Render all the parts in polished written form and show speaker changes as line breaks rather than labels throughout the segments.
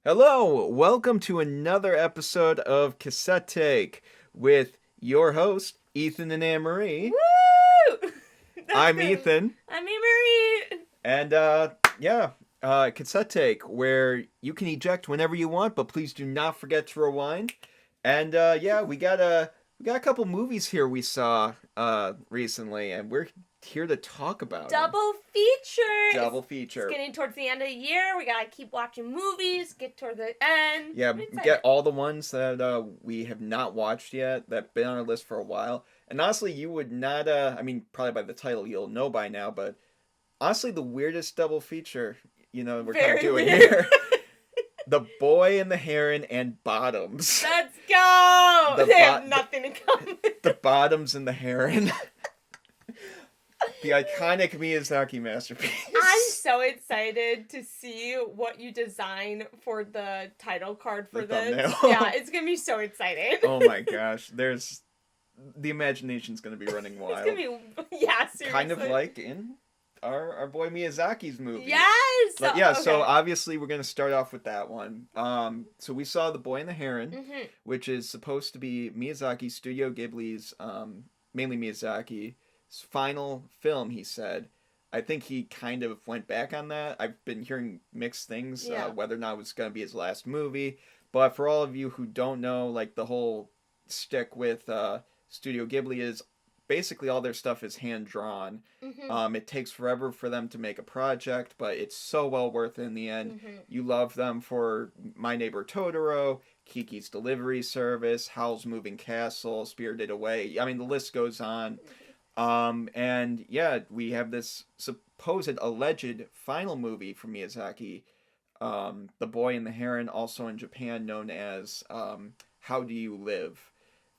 Hello, welcome to another episode of Cassette with your host, Ethan and Annmarie.
Woo! That's
I'm
good.
Ethan,
I'm Annmarie.
and Cassette where you can eject whenever you want, but please do not forget to rewind. And we got a couple movies here we saw recently, and we're here to talk about them.
Double feature.
Double
It's
feature.
getting towards the end of the year. We gotta keep watching movies. Get toward the end.
Yeah,
I'm excited.
get all the ones that we have not watched yet that've been on our list for a while. And honestly, you would not. I mean, probably by the title you'll know by now. But honestly, the weirdest double feature, we're kind
Very
of doing
weird.
here. The Boy and the Heron and Bottoms.
Let's go.
The
They have
bo-
nothing in common.
The Bottoms and the Heron. The iconic Miyazaki masterpiece.
I'm so excited to see what you design for the title card for
The
this.
thumbnail.
Yeah, it's gonna be so exciting.
Oh my gosh, the imagination's gonna be running wild.
It's gonna be seriously.
Kind of like in our boy Miyazaki's movie.
Yes.
But yeah,
Okay.
so obviously we're gonna start off with that one. So we saw The Boy and the Heron,
Mhm.
which is supposed to be Miyazaki, Studio Ghibli's, mainly Miyazaki's final film. He said. I think he kind of went back on that. I've been hearing mixed things,
Yeah.
whether or not it was gonna be his last movie. But for all of you who don't know, like the whole stick with Studio Ghibli is basically all their stuff is hand drawn.
Mhm.
It takes forever for them to make a project, but it's so well worth it in the end.
Mhm.
You love them for My Neighbor Totoro, Kiki's Delivery Service, Howl's Moving Castle, Spirited Away. I mean, the list goes on. And yeah, we have this supposed alleged final movie from Miyazaki, The Boy and the Heron, also in Japan known as How Do You Live?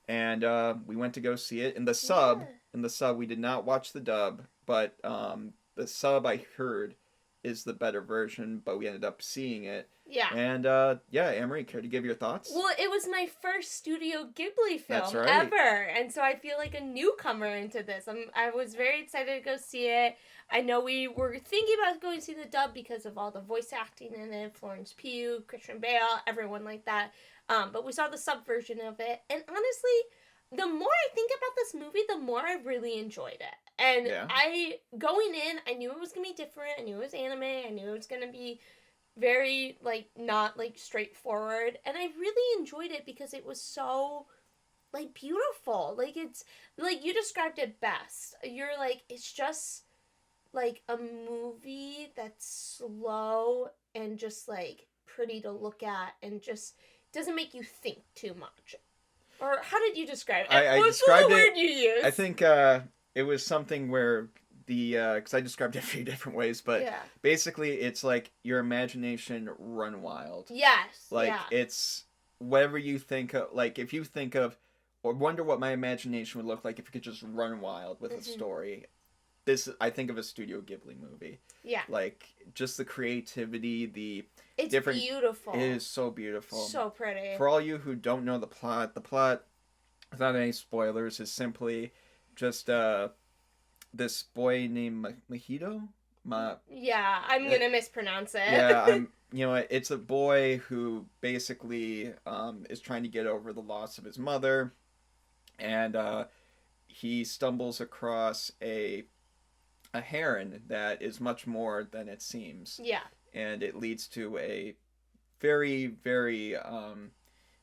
And we went to go see it in the sub.
Yeah.
In the sub, we did not watch the dub, but the sub I heard is the better version. But we ended up seeing it,
Yeah.
and yeah, Annmarie, care to give your thoughts?
Well, it was my first Studio Ghibli film
That's right.
ever, and so I feel like a newcomer into this. I was very excited to go see it. I know we were thinking about going to see the dub because of all the voice acting in it, Florence Pugh, Christian Bale, everyone like that. But we saw the sub version of it, and honestly, the more I think about this movie, the more I really enjoyed it. And
Yeah.
going in, I knew it was gonna be different. I knew it was anime. I knew it was gonna be very not straightforward, and I really enjoyed it because it was so beautiful. It's like you described it best. You're like, it's just like a movie that's slow and just pretty to look at and just doesn't make you think too much. Or how did you describe it?
I
What's
described
the
it-
word you used?
I think it was something where because I described it a few different ways, but
yeah.
basically it's like your imagination run wild.
Yes.
Like
yeah.
it's whatever you think of. Like if you think of or wonder what my imagination would look like if it could just run wild with a story. This I think of a Studio Ghibli movie.
Yeah.
Like just the creativity,
It's
different-
beautiful.
it is so beautiful.
So pretty.
For all you who don't know the plot, without any spoilers, is simply just this boy named Mahito.
Yeah, I'm gonna mispronounce it.
Yeah, it's a boy who basically is trying to get over the loss of his mother, and he stumbles across a heron that is much more than it seems,
yeah.
and it leads to a very, very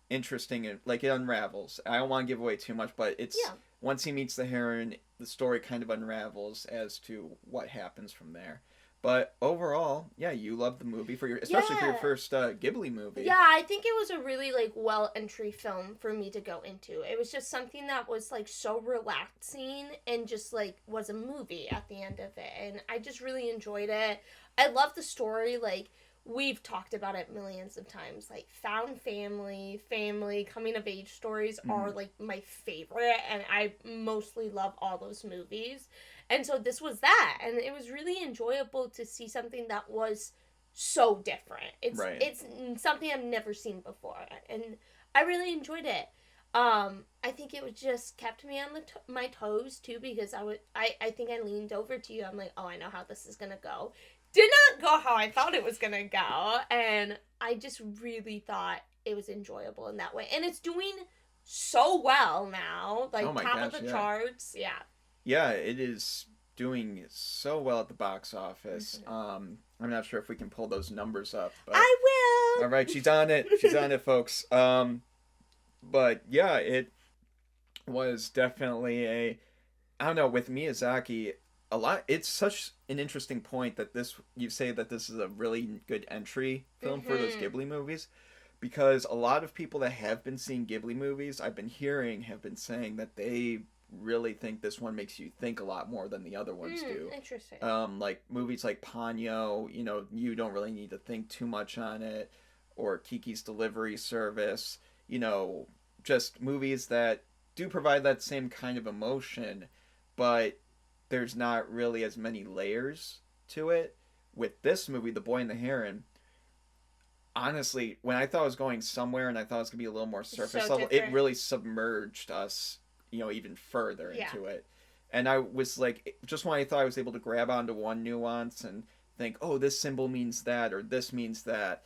interesting and it unravels. I don't want to give away too much, but it's once he meets the heron, the story kind of unravels as to what happens from there. But overall, yeah, you loved the movie especially for your first Ghibli movie.
Yeah, I think it was a really well entry film for me to go into. It was just something that was so relaxing and just was a movie at the end of it, and I just really enjoyed it. I love the story. We've talked about it millions of times. Found family, coming of age stories are my favorite, and I mostly love all those movies. And so this was that, and it was really enjoyable to see something that was so different. It's something I've never seen before, and I really enjoyed it. I think it was just kept me on my toes too, because I think I leaned over to you. I'm like, oh, I know how this is gonna go. Did not go how I thought it was gonna go, and I just really thought it was enjoyable in that way. And it's doing so well now,
Oh
like
my
top
gosh,
of the
yeah.
charts. Yeah.
Yeah, it is doing so well at the box office.
Mm-hmm.
I'm not sure if we can pull those numbers up, but
I will.
all right, she's on it. She's on it, folks. But yeah, it was definitely a, I don't know, with Miyazaki, a lot. It's such an interesting point that this, you say that this is a really good entry film for those
Mm-hmm.
Ghibli movies, because a lot of people that have been seeing Ghibli movies, I've been hearing, have been saying that they really think this one makes you think a lot more than the other ones do.
Interesting.
Like movies like Ponyo, you don't really need to think too much on it, or Kiki's Delivery Service, just movies that do provide that same kind of emotion, but there's not really as many layers to it. With this movie, The Boy and the Heron, honestly, when I thought I was going somewhere and I thought it was going to be a little more surface
So
level, it
different.
really submerged us, even further
Yeah.
into it. And I was like, just when I thought I was able to grab onto one nuance and think, oh, this symbol means that, or this means that,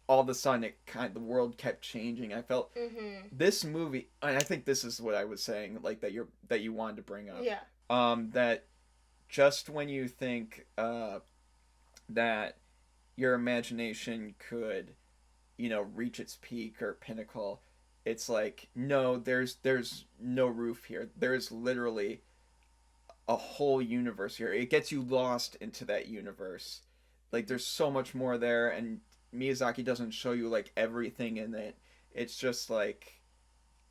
all of a sudden the world kept changing. I felt
Mm-hmm.
this movie, and I think this is what I was saying, like that you wanted to bring up.
Yeah.
That just when you think that your imagination could, reach its peak or pinnacle, it's like, no, there's no roof here. There's literally a whole universe here. It gets you lost into that universe. Like there's so much more there, and Miyazaki doesn't show you like everything in it. It's just like,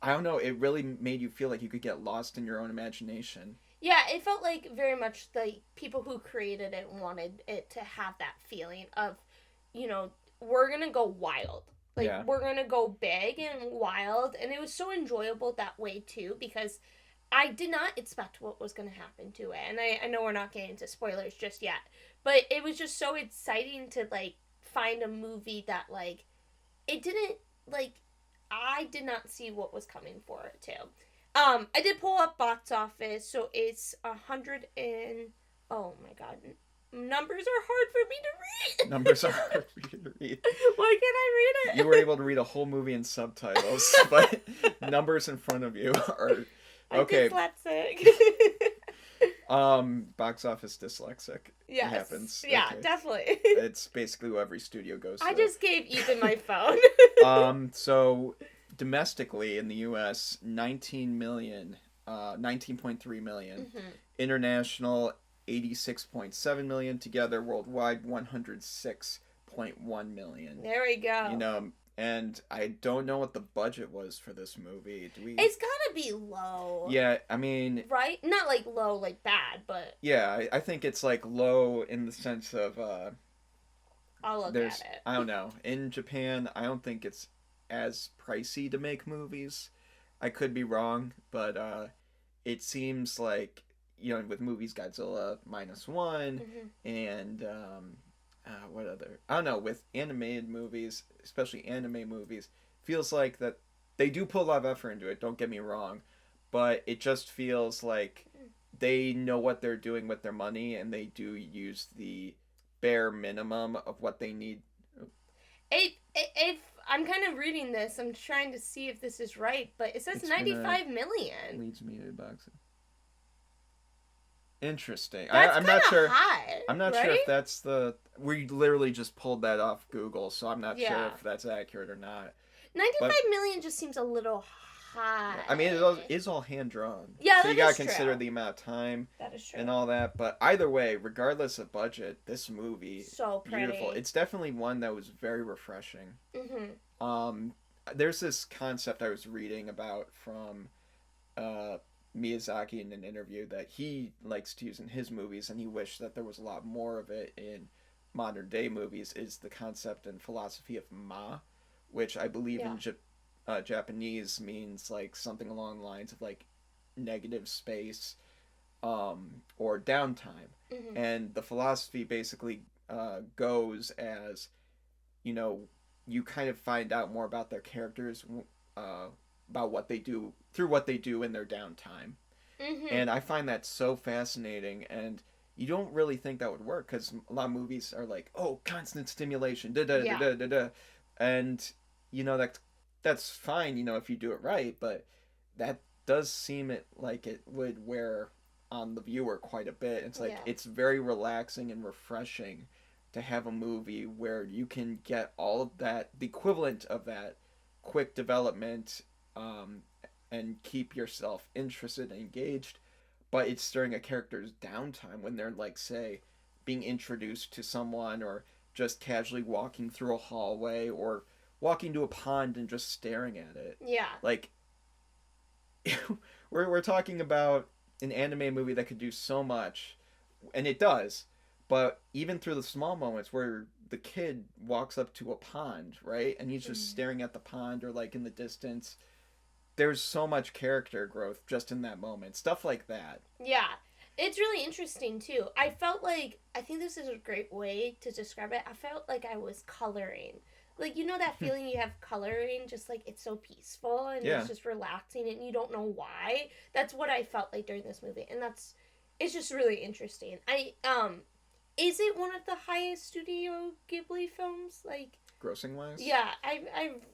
I don't know, it really made you feel like you could get lost in your own imagination.
Yeah, it felt like very much the people who created it wanted it to have that feeling of, we're gonna go wild. Like,
Yeah.
we're gonna go big and wild. And it was so enjoyable that way, too, because I did not expect what was gonna happen to it. And I know we're not getting into spoilers just yet, but it was just so exciting to, like, find a movie that, like, it didn't, like, I did not see what was coming for it, too. I did pull up box office, so it's 100 and, oh my god, numbers are hard for me to read.
Numbers are hard for you to read.
Why can't I read it?
You were able to read a whole movie in subtitles, but numbers in front of you are okay.
I'm dyslexic.
Box office dyslexic.
Yes.
It happens.
Yeah,
Okay.
definitely.
It's basically what every studio goes through.
I just gave Ethan my phone.
So domestically in the U.S., 19.3 million.
Mm-hmm.
International, 86.7 million. Together, worldwide, 106.1 million.
There we go.
And I don't know what the budget was for this movie. Do we?
It's gotta be low.
Yeah, I mean,
right? Not like low, like bad, but
yeah, I think it's like low in the sense of
I'll look
there's,
at it.
I don't know. In Japan, I don't think it's as pricey to make movies. I could be wrong, but it seems like, with movies Godzilla minus one,
Mm-hmm.
and what other, I don't know, with animated movies, especially anime movies, feels like that they do put a lot of effort into it, don't get me wrong, but it just feels like they know what they're doing with their money, and they do use the bare minimum of what they need.
If I'm kind of reading this, I'm trying to see if this is right, but it says
It's
95 million.
Leads me to boxing. Interesting.
That's
I'm not sure.
high,
I'm not
right?
sure if that's the. We literally just pulled that off Google, so I'm not sure
Yeah.
if that's accurate or not.
95 million just seems a little high.
I mean, it is all hand drawn.
Yeah,
so you
that
gotta
is
consider
true.
the amount of time
That is true.
and all that. But either way, regardless of budget, this movie,
So pretty.
beautiful. It's definitely one that was very refreshing.
Mm-hmm.
There's this concept I was reading about from Miyazaki in an interview that he likes to use in his movies, and he wished that there was a lot more of it in modern day movies, is the concept and philosophy of ma, which I believe in Japanese means like something along the lines of like negative space or downtime.
Mm-hmm.
And the philosophy basically goes as, you kind of find out more about their characters about what they do through what they do in their downtime. And I find that so fascinating, and you don't really think that would work because a lot of movies are like, oh, constant stimulation, da da da da da da, and that's fine, if you do it right, but that does seem like it would wear on the viewer quite a bit. It's like it's very relaxing and refreshing to have a movie where you can get all of that, the equivalent of that quick development, and keep yourself interested and engaged, but it's during a character's downtime when they're like, say, being introduced to someone, or just casually walking through a hallway, or walking to a pond and just staring at it.
Yeah.
Like, we're talking about an anime movie that could do so much, and it does, but even through the small moments where the kid walks up to a pond, right, and he's just staring at the pond, or like in the distance, there's so much character growth just in that moment. Stuff like that.
Yeah. It's really interesting, too. I felt like, I think this is a great way to describe it. I felt like I was coloring. Like, that feeling you have coloring, just like it's so peaceful and it's just relaxing and you don't know why. That's what I felt like during this movie. And it's just really interesting. Is it one of the highest Studio Ghibli films? Like,
grossing wise?
Yeah, I've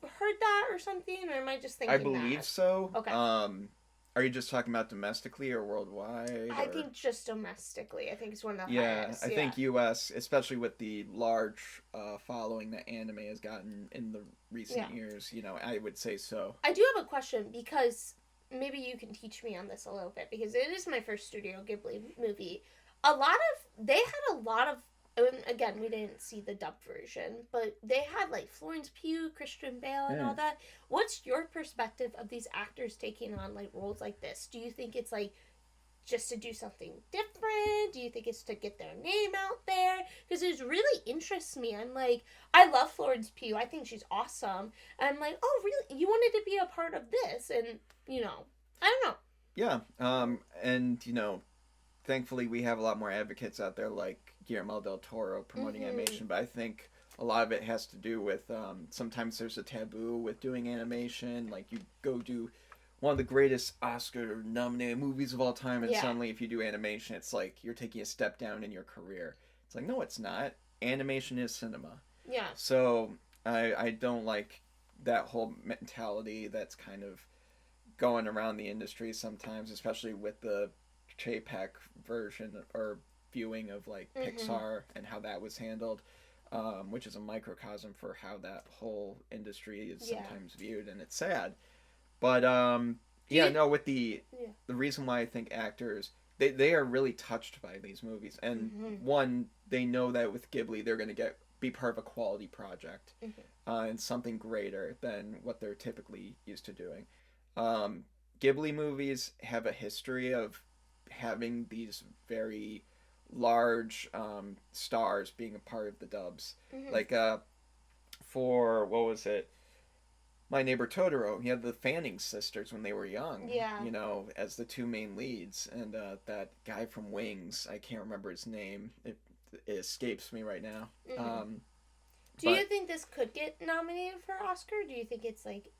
heard that or something, or am I just thinking
I believe so.
Okay.
Are you just talking about domestically or worldwide?
I think just domestically. I think it's one of the highest.
I think U.S., especially with the large following that anime has gotten in the recent years, I would say so.
I do have a question, because maybe you can teach me on this a little bit, because it is my first Studio Ghibli movie. They had a lot of, again, we didn't see the dubbed version, but they had like Florence Pugh, Christian Bale, and all that. What's your perspective of these actors taking on like roles like this? Do you think it's like just to do something different? Do you think it's to get their name out there? Because it really interests me. I'm like, I love Florence Pugh. I think she's awesome. And I'm like, oh, really? You wanted to be a part of this? And, I don't know.
Yeah. And, thankfully we have a lot more advocates out there like Guillermo del Toro promoting animation, but I think a lot of it has to do with sometimes there's a taboo with doing animation. Like, you go do one of the greatest Oscar nominated movies of all time, and suddenly if you do animation, it's like you're taking a step down in your career. It's like, no, it's not. Animation is cinema. Yeah. So I don't like that whole mentality that's kind of going around the industry sometimes, especially with the JPEG version or viewing of like Pixar and how that was handled, which is a microcosm for how that whole industry is sometimes viewed, and it's sad. But with the reason why I think actors they are really touched by these movies, and one, they know that with Ghibli they're going to be part of a quality project and something greater than what they're typically used to doing. Ghibli movies have a history of having these very large stars being a part of the dubs. Like for, what was it, My Neighbor Totoro, you had the Fanning sisters when they were young, as the two main leads, and that guy from Wings, I can't remember his name, it escapes me right now.
Do you think this could get nominated for Oscar? Do you think it's like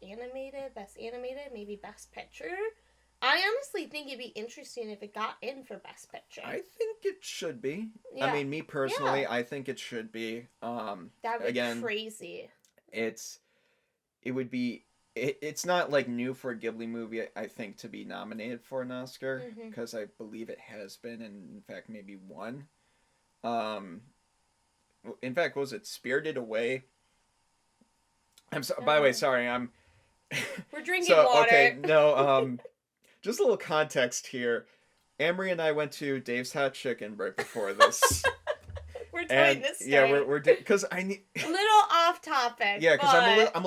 best animated, maybe best picture? I honestly think it'd be interesting if it got in for best picture.
I think it should be. Yeah. I mean, me personally, I think it should be.
That would be crazy.
It's not like new for a Ghibli movie, I think, to be nominated for an Oscar, because I believe it has been, and in fact maybe won. In fact, was it Spirited Away? By the way, sorry,
we're drinking water.
Okay, no, just a little context here. Annmarie and I went to Dave's Hot Chicken right before this.
We're doing this story.
Yeah, we're because I need
a little off topic.
Yeah, because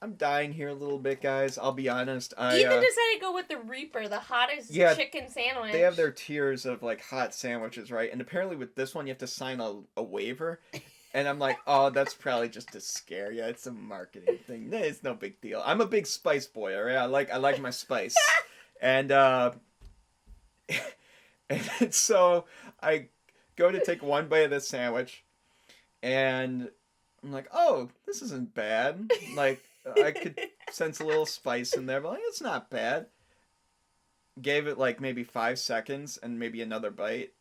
I'm dying here a little bit, guys. I'll be honest.
Ethan decided to go with the Reaper, the hottest chicken sandwich.
They have their tiers of like hot sandwiches, right? And apparently with this one, you have to sign a waiver. And I'm like, oh, that's probably just to scare you. It's a marketing thing. It's no big deal. I'm a big spice boy, all right? I like my spice. And and so I go to take one bite of this sandwich, and I'm like, oh, this isn't bad. Like, I could sense a little spice in there, but like, it's not bad. Gave it like maybe 5 seconds and maybe another bite,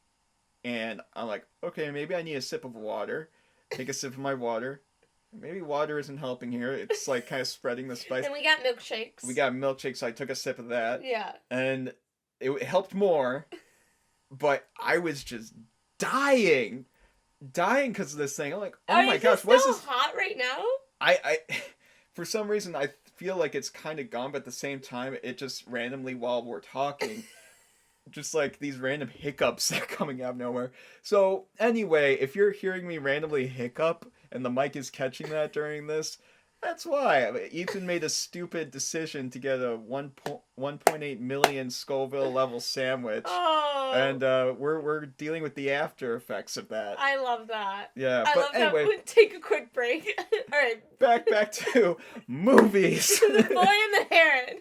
and I'm like, okay, maybe I need a sip of water. Take a sip of my water. Maybe water isn't helping here. It's like kind of spreading the spice.
Then we got milkshakes.
We got milkshake, so I took a sip of that.
Yeah.
And it helped more, but I was just dying because of this thing. I'm like, oh my gosh, what's this?
Hot right now?
I for some reason I feel like it's kind of gone, but at the same time it just randomly while we're talking, just like these random hiccups that are coming out of nowhere. So anyway, if you're hearing me randomly hiccup and the mic is catching that during this, that's why. Ethan made a stupid decision to get a 1.8 million Scoville level sandwich.
Oh.
And we're dealing with the after effects of that.
I love that.
Yeah,
I
but
love
anyway.
That. Take a quick break. All right.
Back to movies.
The Boy and the Heron.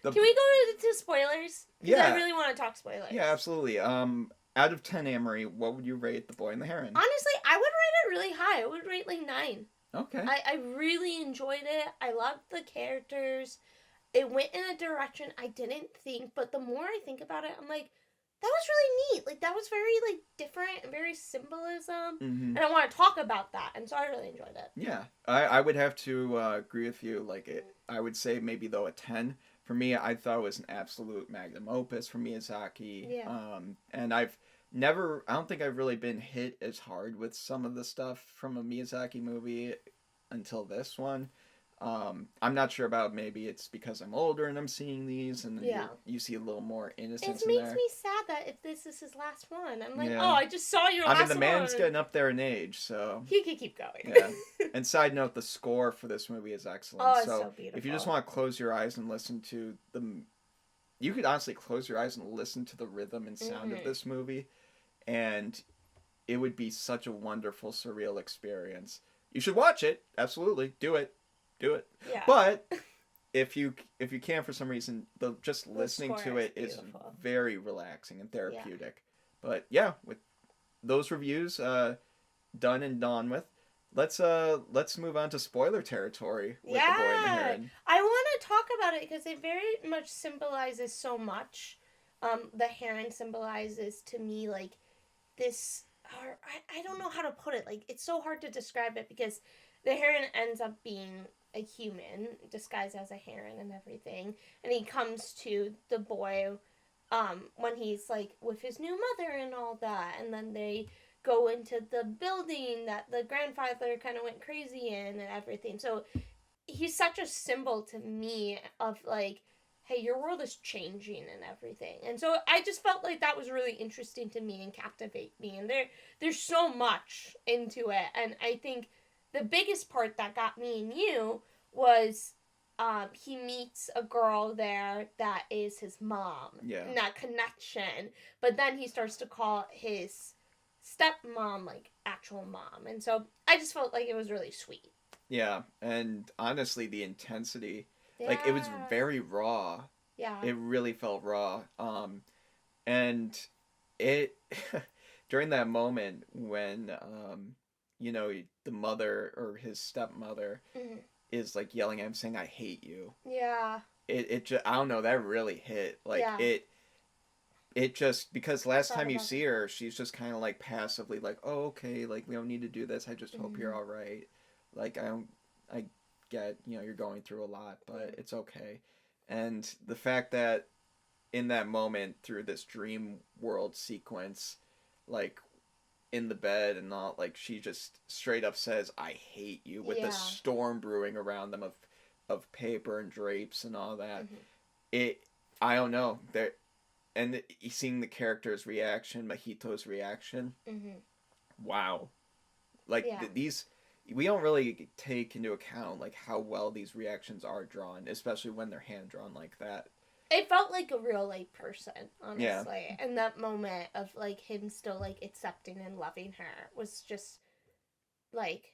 Can we go into spoilers?
Yeah.
I really want to talk spoilers.
Yeah, absolutely. Out of 10, Annmarie, what would you rate The Boy and the Heron?
Honestly, I would rate it really high. I would rate like 9.
Okay.
I really enjoyed it. I loved the characters. It went in a direction I didn't think, but the more I think about it, I'm like, that was really neat. Like, that was very, like, different and very symbolism.
Mm-hmm.
And I want to talk about that. And so I really enjoyed it.
Yeah. I would have to agree with you. Like, I would say maybe, though, a 10. For me, I thought it was an absolute magnum opus for Miyazaki.
Yeah.
And I don't think I've really been hit as hard with some of the stuff from a Miyazaki movie until this one. I'm not sure about, maybe it's because I'm older and I'm seeing these and you see a little more innocence in there.
It makes me sad that if this is his last one. I'm like, I just saw your last one.
I mean, the man's getting up there in age, so...
He could keep going.
Yeah. And side note, the score for this movie is excellent.
Oh, it's so beautiful.
If you just want to close your eyes and listen to the... You could honestly close your eyes and listen to the rhythm and sound of this movie, and it would be such a wonderful, surreal experience. You should watch it. Absolutely. Do it.
Yeah.
But if you can for some reason, just listening to it is very relaxing and therapeutic. Yeah. But yeah, with those reviews done and done with, let's move on to spoiler territory with The Boy and the Heron.
I want to talk about it because it very much symbolizes so much. The heron symbolizes to me like this. I don't know how to put it. Like, it's so hard to describe it because the heron ends up being a human disguised as a heron and everything, and he comes to the boy when he's like with his new mother and all that, and then they go into the building that the grandfather kind of went crazy in and everything. So he's such a symbol to me of like, hey, your world is changing and everything. And so I just felt like that was really interesting to me and captivate me, and there's so much into it. And I think the biggest part that got me and you was he meets a girl there that is his mom.
Yeah.
And that connection. But then he starts to call his stepmom like actual mom. And so I just felt like it was really sweet.
Yeah. And honestly, the intensity, like, it was very raw.
Yeah.
It really felt raw. And it during that moment when the mother or his stepmother is like yelling at him saying, "I hate you."
Yeah.
It just, I don't know, that really hit. Like, it just, because last time you see her, she's just kind of like passively like, "Oh, okay, like, we don't need to do this. I just hope you're all right. Like, I get, you're going through a lot, but it's okay." And the fact that in that moment, through this dream world sequence, like, in the bed and all, like, she just straight up says, "I hate you," with the storm brewing around them of paper and drapes and all that. I don't know, and seeing the character's reaction, Mahito's reaction, wow. Like, these, we don't really take into account, like, how well these reactions are drawn, especially when they're hand drawn like that.
It felt like a real, like, person, honestly. Yeah. And that moment of, like, him still, like, accepting and loving her was just, like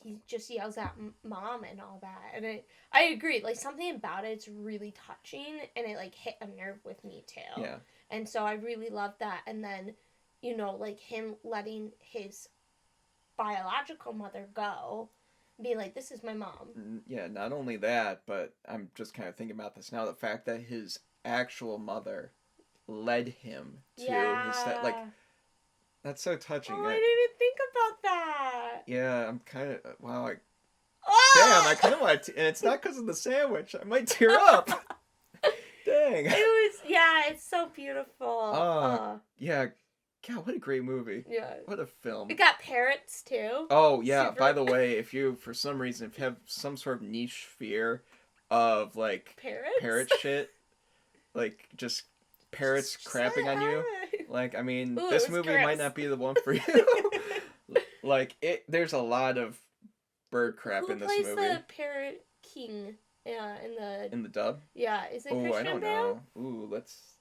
he just yells at mom and all that. And I agree. Like, something about it's really touching, and it, like, hit a nerve with me, too.
Yeah.
And so I really loved that. And then, like, him letting his biological mother go being like, this is my mom.
Yeah, not only that, but I'm just kind of thinking about this now. The fact that his actual mother led him to his step, like,
Yeah.
that's so touching.
Oh, I didn't even think about that.
Yeah, I'm kind of, wow, damn, I
Oh!
kind of want to, and it's not because of the sandwich. I might tear up. Dang.
It was, yeah, it's so beautiful.
Yeah, God, what a great movie.
Yeah.
What a film.
It got parrots, too.
Oh, yeah,
Super...
by the way, if you, for some reason, if you have some sort of niche fear of, like, parrot shit, like, just parrots crapping on you, like, I mean,
Ooh,
this movie
gross.
might not be the one for you. Like, there's a lot of bird crap in this movie.
Who plays the parrot king
in the dub?
Yeah, is it
Christian
Christian
I don't
Bale?
know. Ooh, let's...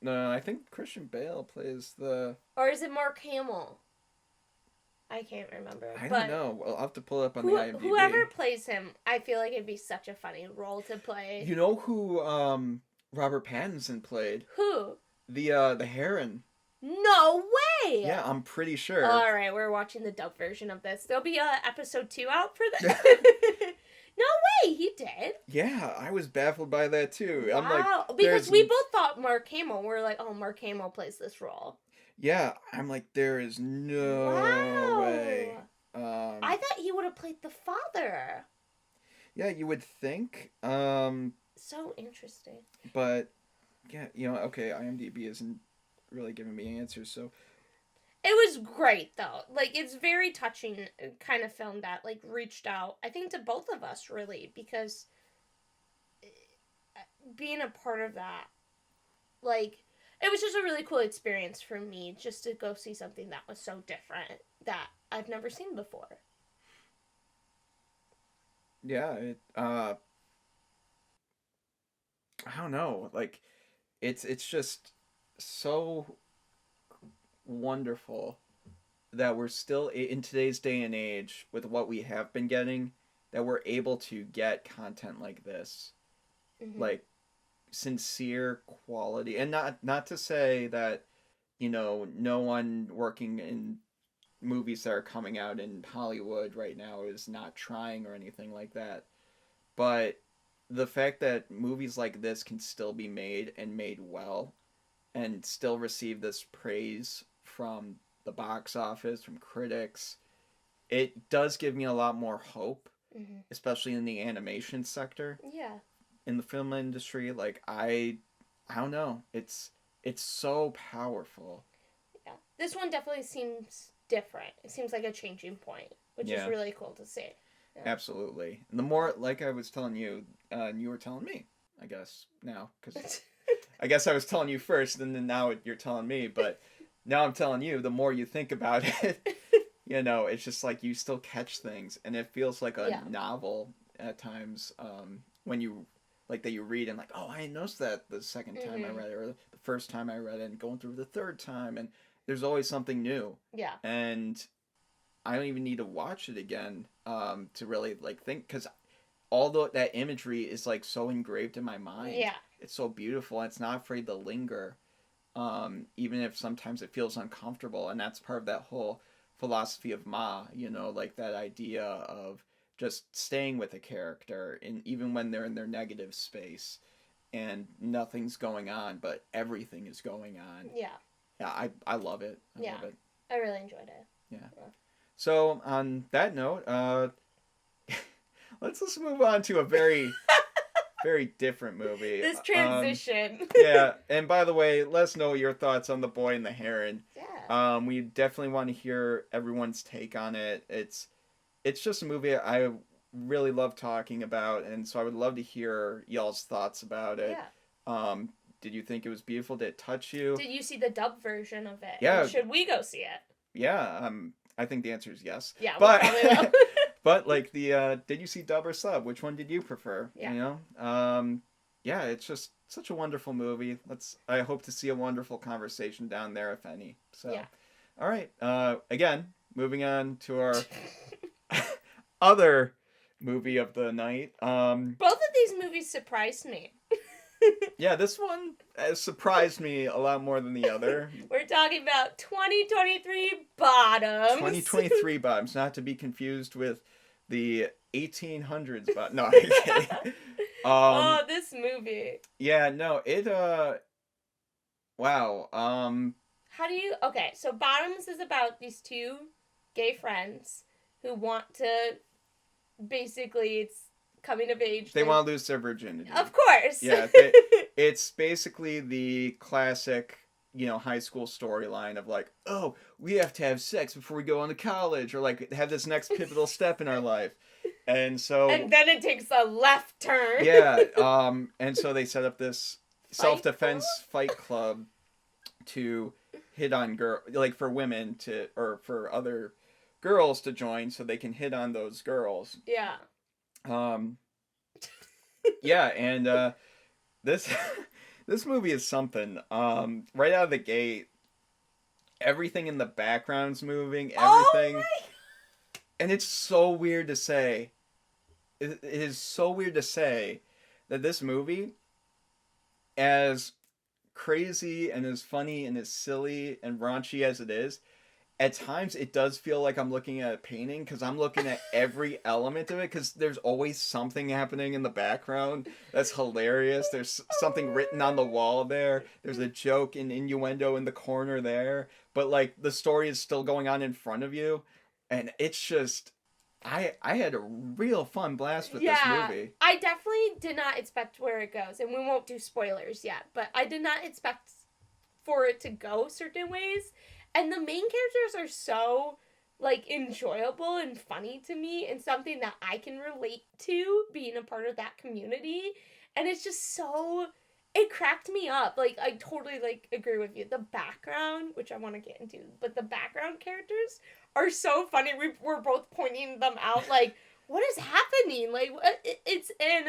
No, I think Christian Bale plays the...
Or is it Mark Hamill? I can't remember.
I don't know. Well, I'll have to pull it up on the IMDb.
Whoever plays him, I feel like it'd be such a funny role to play.
You know who Robert Pattinson played?
Who?
The Heron.
No way!
Yeah, I'm pretty sure.
Alright, we're watching the dub version of this. There'll be episode 2 out for this. No way, he did.
Yeah, I was baffled by that too.
Wow.
I'm like,
because we both thought Mark Hamill. We're like, oh, Mark Hamill plays this role.
Yeah, I'm like, there is no way.
I thought he would have played the father.
Yeah, you would think.
So interesting.
But yeah, okay, IMDb isn't really giving me answers, so.
It was great though. Like, it's very touching kind of film that like reached out, I think, to both of us really, because being a part of that, like, it was just a really cool experience for me just to go see something that was so different that I've never seen before.
Yeah, I don't know, like, it's just so wonderful that we're still in today's day and age with what we have been getting, that we're able to get content like this, like sincere quality, and not to say that no one working in movies that are coming out in Hollywood right now is not trying or anything like that, but the fact that movies like this can still be made and made well and still receive this praise from the box office, from critics, it does give me a lot more hope, especially in the animation sector.
Yeah.
In the film industry, like, I don't know, it's so powerful.
Yeah, this one definitely seems different. It seems like a changing point, which is really cool to see. Yeah.
Absolutely. And the more, like I was telling you, and you were telling me, I guess, now, because I guess I was telling you first, and then now you're telling me, but now I'm telling you, the more you think about it, it's just like you still catch things, and it feels like a novel at times, when you, like, that you read and like, oh, I noticed that the second time I read it, or the first time I read it, and going through the third time, and there's always something new.
Yeah.
And I don't even need to watch it again to really, like, think, because all that imagery is, like, so engraved in my mind.
Yeah.
It's so beautiful, and it's not afraid to linger, even if sometimes it feels uncomfortable, and that's part of that whole philosophy of Ma, like that idea of just staying with a character, and even when they're in their negative space, and nothing's going on, but everything is going on.
Yeah.
Yeah, I love it. I love it.
I really enjoyed it.
Yeah. So, on that note, let's just move on to a very, very different movie.
This transition.
Yeah, and by the way, let us know your thoughts on The Boy and the Heron.
Yeah.
We definitely want to hear everyone's take on it. It's just a movie I really love talking about, and so I would love to hear y'all's thoughts about it.
Yeah.
Did you think it was beautiful? Did it touch you?
Did you see the dub version of it?
Yeah.
And should we go see it?
Yeah. I think the answer is yes.
Yeah,
but
we probably will.
but like did you see dub or sub? Which one did you prefer?
Yeah.
Yeah, it's just such a wonderful movie. I hope to see a wonderful conversation down there, if any. So,
yeah.
All right. Again, moving on to our other movie of the night.
Both of these movies surprised me.
Yeah, this one surprised me a lot more than the other.
We're talking about 2023 Bottoms.
2023 Bottoms, not to be confused with the 1800s, but no, I'm kidding.
Oh, this movie.
Yeah, no, it wow.
How do you? Okay, so Bottoms is about these two gay friends who want to basically it's coming of age.
They want to lose their virginity.
Of course.
Yeah, it's basically the classic, high school storyline of like, oh, we have to have sex before we go on to college, or like have this next pivotal step in our life. And so
and then it takes a left turn.
Yeah, and so they set up this self-defense fight club to hit on like for women or for other girls to join so they can hit on those girls.
Yeah.
Yeah, and this this movie is something. Right out of the gate, everything in the background's moving, everything.
Oh
and it's so weird to say. It is so weird to say that this movie, as crazy and as funny and as silly and raunchy as it is, at times it does feel like I'm looking at a painting because I'm looking at every element of it because there's always something happening in the background that's hilarious. There's something written on the wall there. There's a joke and innuendo in the corner there. But like the story is still going on in front of you. And it's just... I had a real fun blast with this movie.
I definitely did not expect where it goes, and we won't do spoilers yet, but I did not expect for it to go certain ways, and the main characters are so, like, enjoyable and funny to me, and something that I can relate to, being a part of that community, and it's just so... It cracked me up. Like, I totally, like, agree with you. The background, which I want to get into, but the background characters are so funny. We're both pointing them out, like, what is happening? Like, it's in...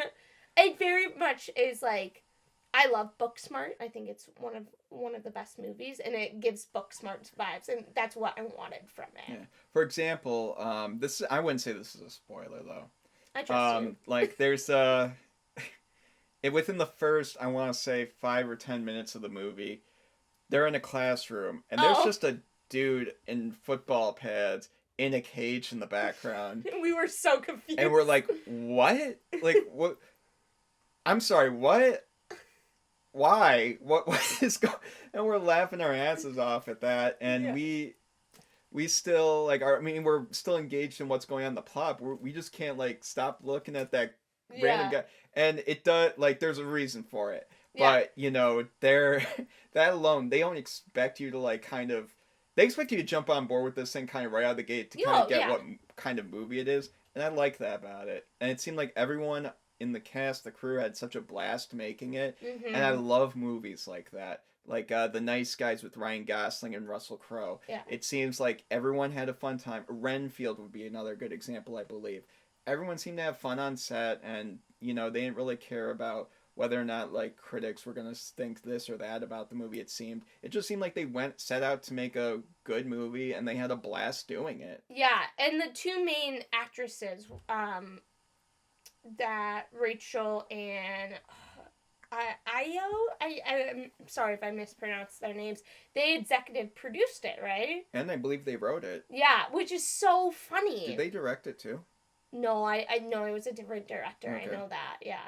It very much is, like... I love Booksmart. I think it's one of the best movies, and it gives Booksmart vibes, and that's what I wanted from it.
Yeah. For example, I wouldn't say this is a spoiler, though.
I trust you.
Like, there's within the first, I want to say, 5 or 10 minutes of the movie, they're in a classroom, and there's just a dude in football pads in a cage in the background.
We were so confused.
And we're like, what? Like, what? I'm sorry, what? Why? What is going... And we're laughing our asses off at that, and we still, like, we're still engaged in what's going on in the plot, but we just can't, like, stop looking at that random guy. And it does, like, there's a reason for it. Yeah. But, they're, that alone, they don't expect you to, like, kind of, they expect you to jump on board with this thing kind of right out of the gate to kind of get what kind of movie it is. And I like that about it. And it seemed like everyone in the cast, the crew, had such a blast making it. Mm-hmm. And I love movies like that. Like, The Nice Guys with Ryan Gosling and Russell Crowe. Yeah. It seems like everyone had a fun time. Renfield would be another good example, I believe. Everyone seemed to have fun on set, and, they didn't really care about whether or not, like, critics were going to think this or that about the movie. It just seemed like they set out to make a good movie, and they had a blast doing it.
Yeah, and the two main actresses, that Rachel and I'm sorry if I mispronounced their names. They executive produced it, right?
And I believe they wrote it.
Yeah, which is so funny.
Did they direct it too?
No, I know it was a different director. Okay. I know that. Yeah.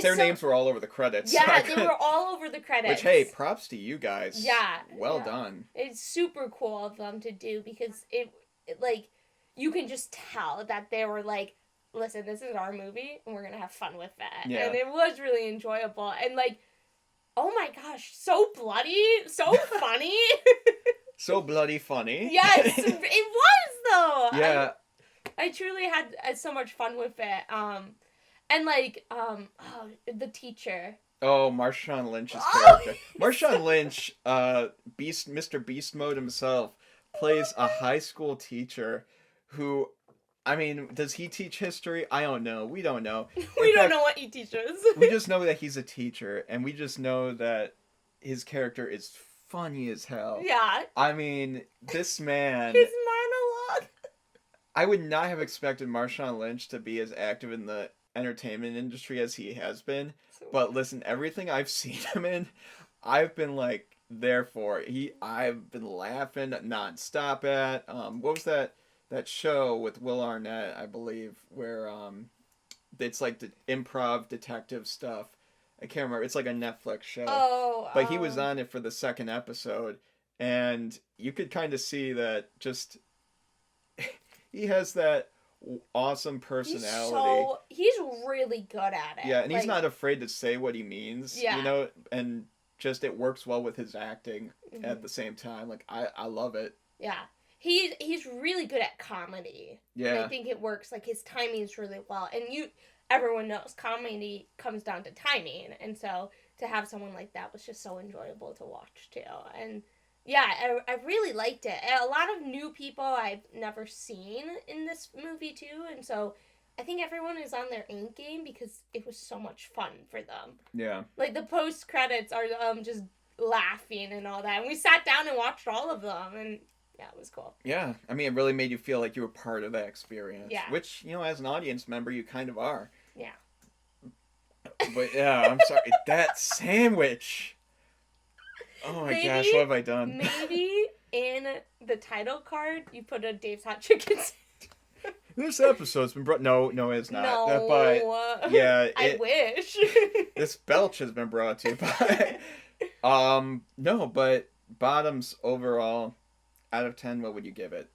Their names were all over the credits.
Yeah, they were all over the credits.
Which, hey, props to you guys.
Yeah.
Well done.
It's super cool of them to do because it like, you can just tell that they were like, listen, this is our movie, and we're going to have fun with that. Yeah. And it was really enjoyable. And, like, oh my gosh, so bloody, so funny.
So bloody funny.
Yes, it was, though.
Yeah.
I truly had so much fun with it. And, like, the teacher.
Oh, Marshawn Lynch's character. Marshawn Lynch, Mr. Beast Mode himself, plays a high school teacher who... does he teach history? I don't know. We don't know.
We don't know what he teaches.
We just know that he's a teacher, and we just know that his character is funny as hell.
Yeah.
This man...
His monologue.
I would not have expected Marshawn Lynch to be as active in the entertainment industry as he has been. But listen, everything I've seen him in, I've been, like, there for. I've been laughing nonstop at. What was that that show with Will Arnett, I believe, where it's like the improv detective stuff. I can't remember. It's like a Netflix show.
Oh,
But he was on it for the second episode, and you could kind of see that just he has that awesome personality.
He's really good at it.
Yeah, and he's not afraid to say what he means.
Yeah.
You know, and just it works well with his acting at the same time. Like I love it.
Yeah. He's really good at comedy.
Yeah.
And I think it works. Like, his timing's really well. And everyone knows comedy comes down to timing. And so to have someone like that was just so enjoyable to watch, too. And, yeah, I really liked it. A lot of new people I've never seen in this movie, too. And so I think everyone is on their A game because it was so much fun for them.
Yeah.
Like, the post-credits are just laughing and all that. And we sat down and watched all of them. And yeah, it was cool.
Yeah. I mean, it really made you feel like you were part of that experience.
Yeah.
Which, you know, as an audience member, you kind of are.
Yeah.
But yeah, I'm sorry. That sandwich. Oh my gosh, what have I done?
Maybe in the title card, you put a Dave's Hot Chicken sandwich.
This episode's been brought... No, it's not.
No.
But, yeah.
I wish.
This belch has been brought to you by... No, but Bottoms overall... Out of 10, what would you give it?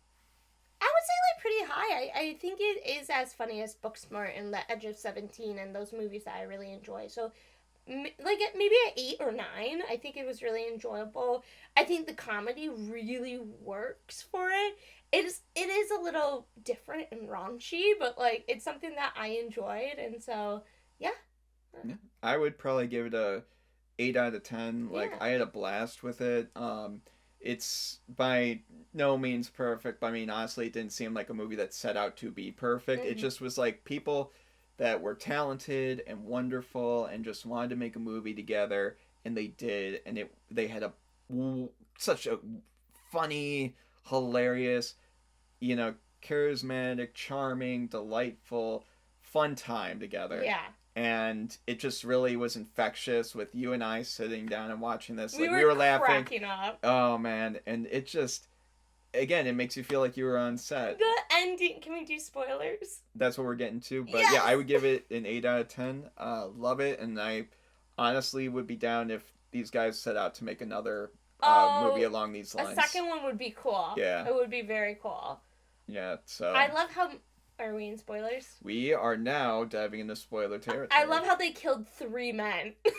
I would say, like, pretty high. I think it is as funny as Booksmart and The Edge of 17 and those movies that I really enjoy. So, like, maybe an 8 or 9. I think it was really enjoyable. I think the comedy really works for it. It is a little different and raunchy, but, like, it's something that I enjoyed. And so, yeah.
I would probably give it a 8 out of 10. Like, I had a blast with it. It's by no means perfect, but I mean, honestly, it didn't seem like a movie that set out to be perfect. It just was like people that were talented and wonderful and just wanted to make a movie together, and they did, and they had such a funny, hilarious, you know, charismatic, charming, delightful, fun time together.
Yeah.
And it just really was infectious with you and I sitting down and watching this.
We
were laughing.
Cracking up.
Oh, man. And it just, again, it makes you feel like you were on set.
The ending, can we do spoilers?
That's what we're getting to. But
yes!
Yeah, I would give it an 8 out of 10. Love it. And I honestly would be down if these guys set out to make another movie along these lines.
A second one would be cool.
Yeah.
It would be very cool.
Yeah, so.
I love how... Are we in spoilers?
We are now diving into spoiler territory.
I love how they killed 3 men. They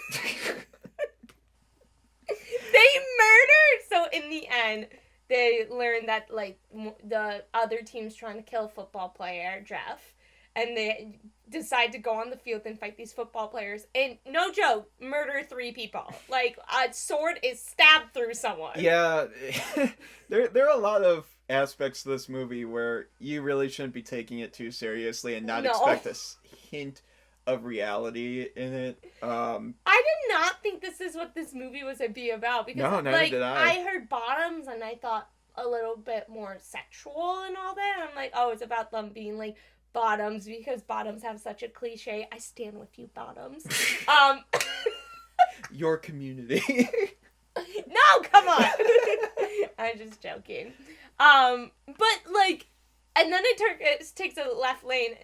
murdered! So in the end, they learn that, like, the other team's trying to kill a football player, Jeff. And they decide to go on the field and fight these football players. And, no joke, murder 3 people. Like, a sword is stabbed through someone.
Yeah. there are a lot of aspects to this movie where you really shouldn't be taking it too seriously and not expect a hint of reality in it.
I did not think this is what this movie was to be about because
neither did
I heard Bottoms and I thought a little bit more sexual and all that. And I'm like, oh, it's about them being like bottoms because bottoms have such a cliche. I stand with you, Bottoms.
Your community.
No, come on. I'm just joking. But, like, and then it takes a left lane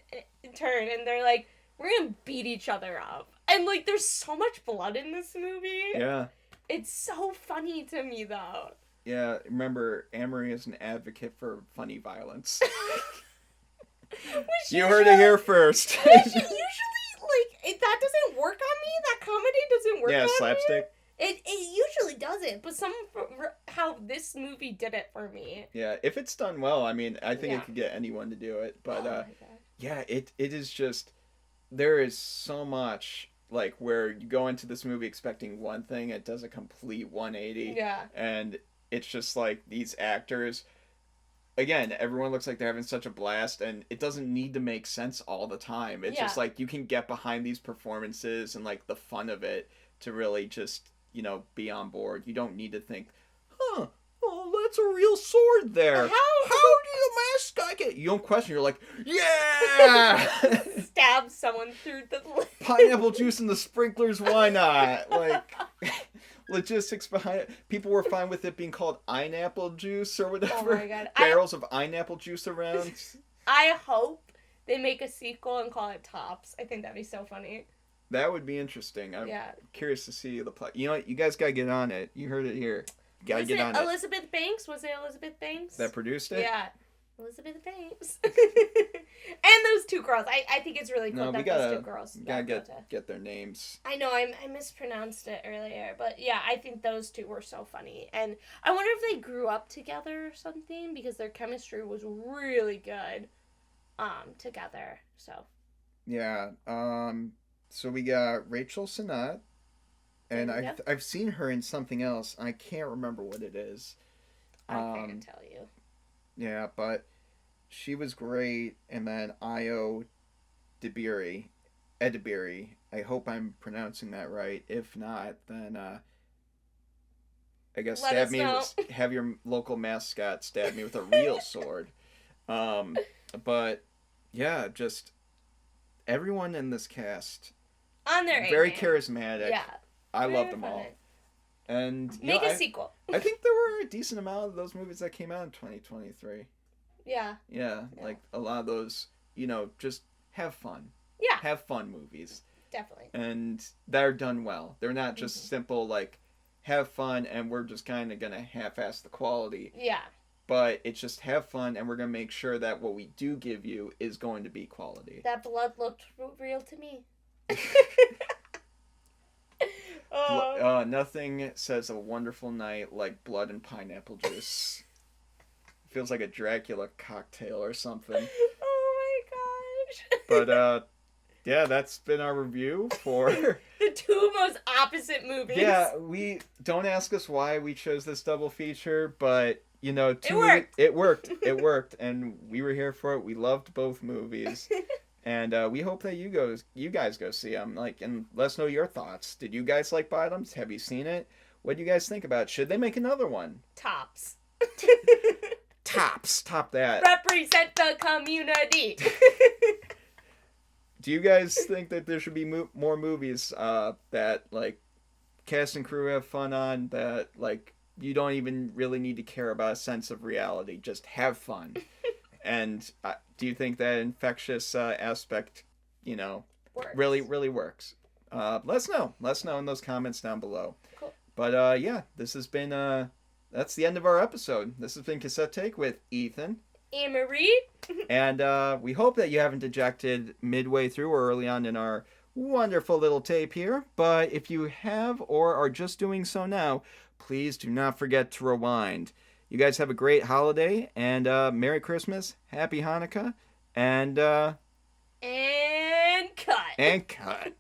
turn, and they're like, we're gonna beat each other up. And, like, there's so much blood in this movie.
Yeah.
It's so funny to me, though.
Yeah, remember, Annmarie is an advocate for funny violence. You heard it here first.
Usually, like, that doesn't work on me. That comedy doesn't work on me.
Yeah, slapstick.
It usually doesn't, but how this movie did it for me.
Yeah, if it's done well, I mean, I think it could get anyone to do it. But, yeah, it is just, there is so much, like, where you go into this movie expecting one thing, it does a complete 180.
Yeah.
And it's just, like, these actors, again, everyone looks like they're having such a blast, and it doesn't need to make sense all the time. It's just, like, you can get behind these performances and, like, the fun of it to really just... you know, be on board. You don't need to think, oh, that's a real sword there. How did the masked guy get? You don't question. You're like, yeah!
Stab someone through the lip.
Pineapple juice in the sprinklers, why not? Like, logistics behind it. People were fine with it being called pineapple juice or whatever.
Oh my god.
Barrels of pineapple juice around.
I hope they make a sequel and call it Tops. I think that'd be so funny.
That would be interesting. I'm curious to see the plot. You know what? You guys gotta get on it. You heard it here. You gotta get on it.
Elizabeth Banks? Was it Elizabeth Banks?
That produced it?
Yeah. Elizabeth Banks. And those two girls. I think it's really cool that those two girls.
Gotta get their names.
I know, I mispronounced it earlier. But yeah, I think those two were so funny. And I wonder if they grew up together or something, because their chemistry was really good together. So. Yeah.
So we got Rachel Sennott. And I've seen her in something else. I can't remember what it is.
I can't tell you.
Yeah, but she was great. And then Io Edebiri. I hope I'm pronouncing that right. If not, then I guess have your local mascot stab me with a real sword. But yeah, just everyone in this cast
on their
very charismatic.
Yeah.
I love them all. And
make a sequel.
I think there were a decent amount of those movies that came out in 2023.
Yeah.
Yeah, like a lot of those, just have fun.
Yeah.
Have fun movies.
Definitely.
And they're done well. They're not just simple, like, have fun and we're just kind of going to half-ass the quality.
Yeah.
But it's just have fun and we're going to make sure that what we do give you is going to be quality.
That blood looked real to me.
Nothing says a wonderful night like blood and pineapple juice. Feels like a Dracula cocktail or something.
Oh my gosh.
But yeah, that's been our review for
the two most opposite movies.
Yeah, we don't ask us why we chose this double feature, but
it worked.
It worked, and we were here for it. We loved both movies. And we hope that you guys go see them. And let us know your thoughts. Did you guys like Bottoms? Have you seen it? What do you guys think about it? Should they make another one?
Tops.
Tops. Top that.
Represent the community.
Do you guys think that there should be more movies that cast and crew have fun on, that you don't even really need to care about a sense of reality? Just have fun. And do you think that infectious aspect,
works.
really works? Let us know. Let us know in those comments down below.
Cool.
But yeah, this has been that's the end of our episode. This has been Cassette Take with Ethan.
Annmarie.
And we hope that you haven't ejected midway through or early on in our wonderful little tape here. But if you have or are just doing so now, please do not forget to rewind. You guys have a great holiday, and Merry Christmas, Happy Hanukkah, and
cut.
And cut.